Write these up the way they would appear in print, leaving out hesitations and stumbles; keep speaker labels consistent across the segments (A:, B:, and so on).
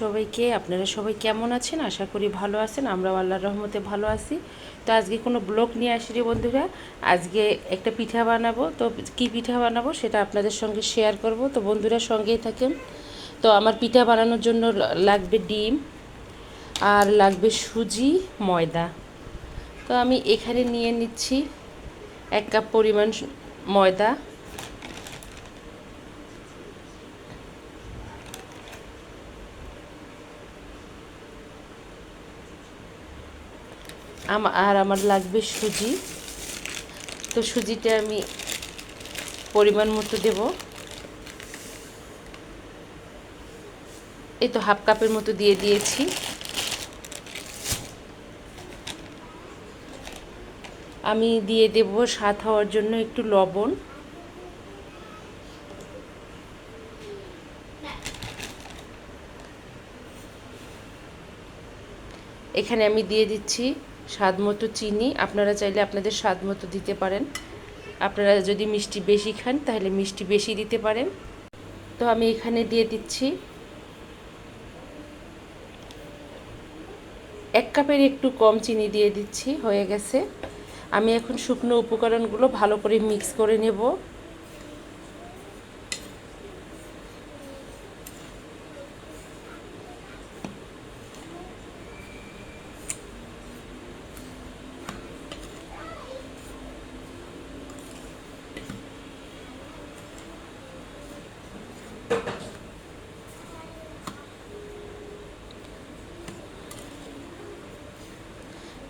A: সবাইকে, আপনারা সবাই কেমন আছেন? আশা করি ভালো আছেন। আমরাও আল্লাহর রহমতে ভালো আছি। তো আজকে কোনো ব্লগ নিয়ে আসিনি বন্ধুরা। আজকে একটা পিঠা বানাবো। তো কি পিঠা বানাবো সেটা আপনাদের সঙ্গে শেয়ার করব। তো বন্ধুরা সঙ্গেই থাকেন। তো আমার পিঠা বানানোর জন্য লাগবে ডিম আর লাগবে সুজি, ময়দা। তো আমি এখানে নিয়ে নিচ্ছি 1 কাপ পরিমাণ ময়দা। আর আমার লাগবে সুজি। তো সুজিটা আমি পরিমাণ মতো দেব। এই তো হাফ কাপের মতো দিয়ে দিয়েছি। আমি দিয়ে দেব স্বাদ হওয়ার জন্য একটু লবণ। এখানে আমি দিয়ে দিচ্ছি স্বাদ মতো চিনি। আপনারা চাইলে আপনাদের স্বাদ মতো দিতে পারেন। আপনারা যদি মিষ্টি বেশি খান তাহলে মিষ্টি বেশি দিতে পারেন। তো আমি এখানে দিয়ে দিচ্ছি 1 কাপের একটু কম চিনি দিয়ে দিচ্ছি। হয়ে গেছে। আমি এখন শুকনো উপকরণগুলো ভালো করে মিক্স করে নেব।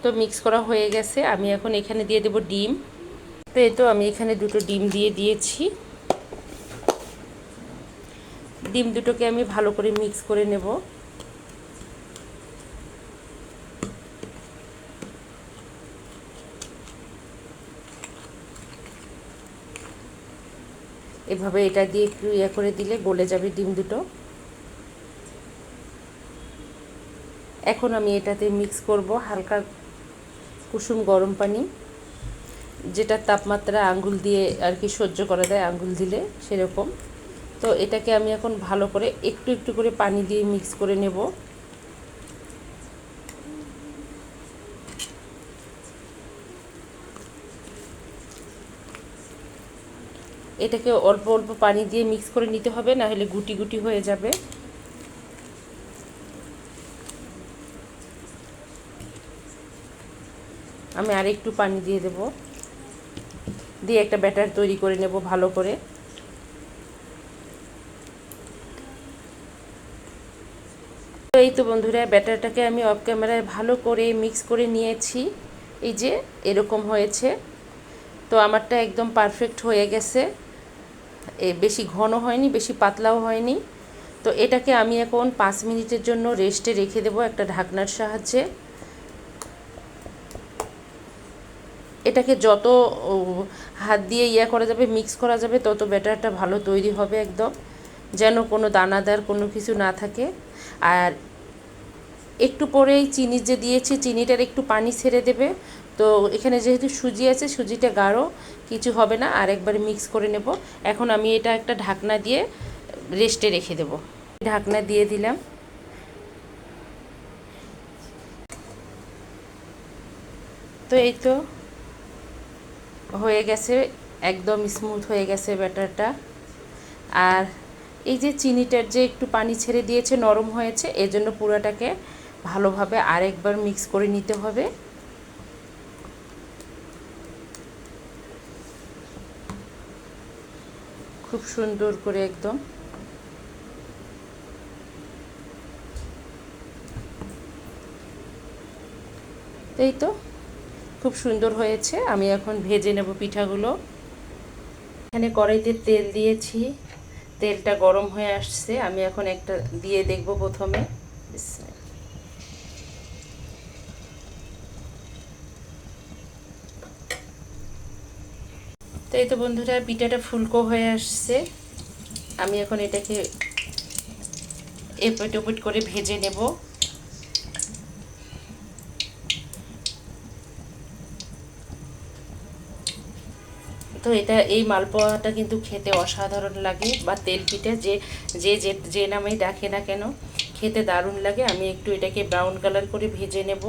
A: তো মিক্স করা হয়ে গেছে। আমি এখন এখানে দিয়ে দেব ডিম। তো এই তো আমি এখানে দুটো ডিম দিয়ে দিয়েছি। ডিম দুটোকে আমি ভালো করে মিক্স করে নেব। এভাবে এটা দিয়ে একটু করে দিলে গলে যাবে ডিম দুটো। এখন আমি এটাতে মিক্স করব হালকা কুসুম গরম পানি, যেটা তাপমাত্রা আঙ্গুল দিয়ে আর কি সহ্য করা যায়, আঙ্গুল দিলে সেরকম। তো এটাকে আমি এখন ভালো করে একটু একটু করে পানি দিয়ে মিক্স করে নেব। এটাকে অল্প অল্প পানি দিয়ে মিক্স করে নিতে হবে, না হলে গুটি গুটি হয়ে যাবে। আমি আর একটু পানি দিয়ে দেব, দিয়ে একটা ব্যাটার তৈরি করে নেব ভালো করে। তো এই তো বন্ধুরা, ব্যাটারটাকে আমি অফ ক্যামেরায় ভালো করে মিক্স করে নিয়েছি। এই যে এরকম হয়েছে। তো আমারটা একদম পারফেক্ট হয়ে গেছে। বেশি ঘন হয়নি, বেশি পাতলাও হয়নি। তো এটাকে আমি এখন 5 মিনিটের জন্য রেস্টে রেখে দেব একটা ঢাকনার সাহায্যে। এটাকে যত হাত দিয়ে করা যাবে, মিক্স করা যাবে, তত ব্যাটারটা ভালো তৈরি হবে একদম, যেন কোনো দানাদার কোনো কিছু না থাকে। আর একটু পরেই চিনি যে দিয়েছি, চিনিটার একটু পানি ছেড়ে দেবে। তো এখানে যেহেতু সুজি আছে, সুজিটা গাঢ়, কিছু হবে না। আর একবারে মিক্স করে নেব। এখন আমি এটা একটা ঢাকনা দিয়ে রেস্টে রেখে দেব। ঢাকনা দিয়ে দিলাম। তো এই তো হয়ে গেছে, একদম স্মুথ হয়ে গেছে ব্যাটারটা। আর এই যে চিনিটার যে একটু পানি ছেড়ে দিয়েছে, নরম হয়েছে, এজন্য পুরোটাকে ভালোভাবে আরেকবার মিক্স করে নিতে হবে। খুব সুন্দর করে একদম। এই তো খুব সুন্দর হয়েছে। আমি এখন ভেজে নেব পিঠাগুলো। এখানে কড়াইতে তেল দিয়েছি, তেলটা গরম হয়ে আসছে। আমি এখন একটা দিয়ে দেখব প্রথমে। তো এই তো বন্ধুরা, পিঠাটা ফুলকো হয়ে আসছে। আমি এখন এটাকে এপিট ওপিট করে ভেজে নেব। তো এটা, এই মালপোয়াটা কিন্তু খেতে অসাধারণ লাগে, বা তেল পিঠা যে যে যে নামেই ডাকে না কেন, খেতে দারুণ লাগে। আমি একটু এটাকে ব্রাউন কালার করে ভেজে নেব।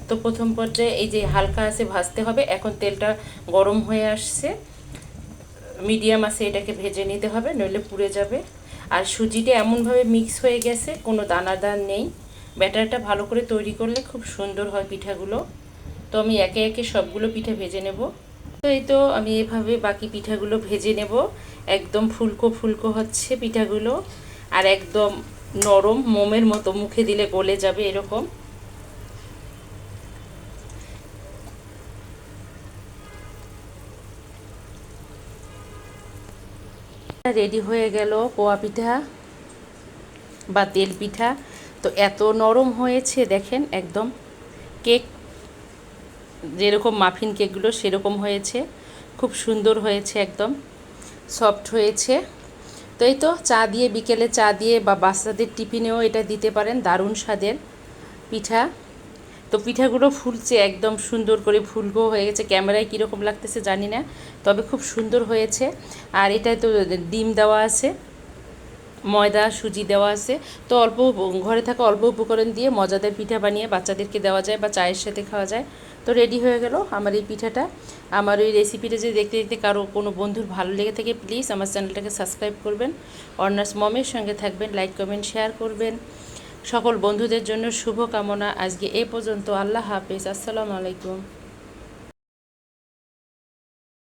A: তো প্রথম পর্যায়ে এই যে হালকা আছে ভাজতে হবে। এখন তেলটা গরম হয়ে আসছে, মিডিয়াম আছে এটাকে ভেজে নিতে হবে, নইলে পুড়ে যাবে। আর সুজিটা এমনভাবে মিক্স হয়ে গেছে, কোনো দানাদার নেই। ব্যাটারটা ভালো করে তৈরি করলে খুব সুন্দর হয় পিঠাগুলো। তো আমি একে একে সবগুলো পিঠা ভেজে নেব। তো এই তো আমি এভাবে বাকি পিঠাগুলো ভেজে নেব। একদম ফুলকো ফুলকো হচ্ছে পিঠাগুলো, আর একদম নরম, মোমের মতো, মুখে দিলে গলে যাবে এরকম। রেডি হয়ে গেল পোয়া পিঠা বা তেল পিঠা। তো এত নরম হয়েছে দেখেন, একদম কেক যেরকম মাফিন কেকগুলো সেরকম হয়েছে, খুব সুন্দর হয়েছে, একদম সফট হয়েছে। তো এই তো চা দিয়ে, বিকেলে চা দিয়ে বা বাচ্চাদের টিফিনেও এটা দিতে পারেন, দারুণ স্বাদের পিঠা। তো পিঠাগুলো ফুলছে একদম সুন্দর করে, ফুলকো হয়ে গেছে। ক্যামেরায় কীরকম লাগতেছে জানি না, তবে খুব সুন্দর হয়েছে। আর এটায় তো ডিম দেওয়া আছে, ময়দা সুজি দেওয়া আছে। তো অল্প ঘরে থাকা অল্প উপকরণ দিয়ে মজাদার পিঠা বানিয়ে বাচ্চাদেরকে দেওয়া যায় বা চায়ের সাথে খাওয়া যায়। তো রেডি হয়ে গেল আমার এই পিঠাটা। আমার ওই রেসিপিটা যদি দেখতে দেখতে কারো কোনো বন্ধুর ভালো লেগে থাকে, প্লিজ আমার চ্যানেলটাকে সাবস্ক্রাইব করবেন, অর্নার্স মমের সঙ্গে থাকবেন, লাইক কমেন্ট শেয়ার করবেন। সকল বন্ধুদের জন্য শুভ কামনা। আজকে এ পর্যন্ত। আল্লাহ হাফেজ, আসসালামু আলাইকুম।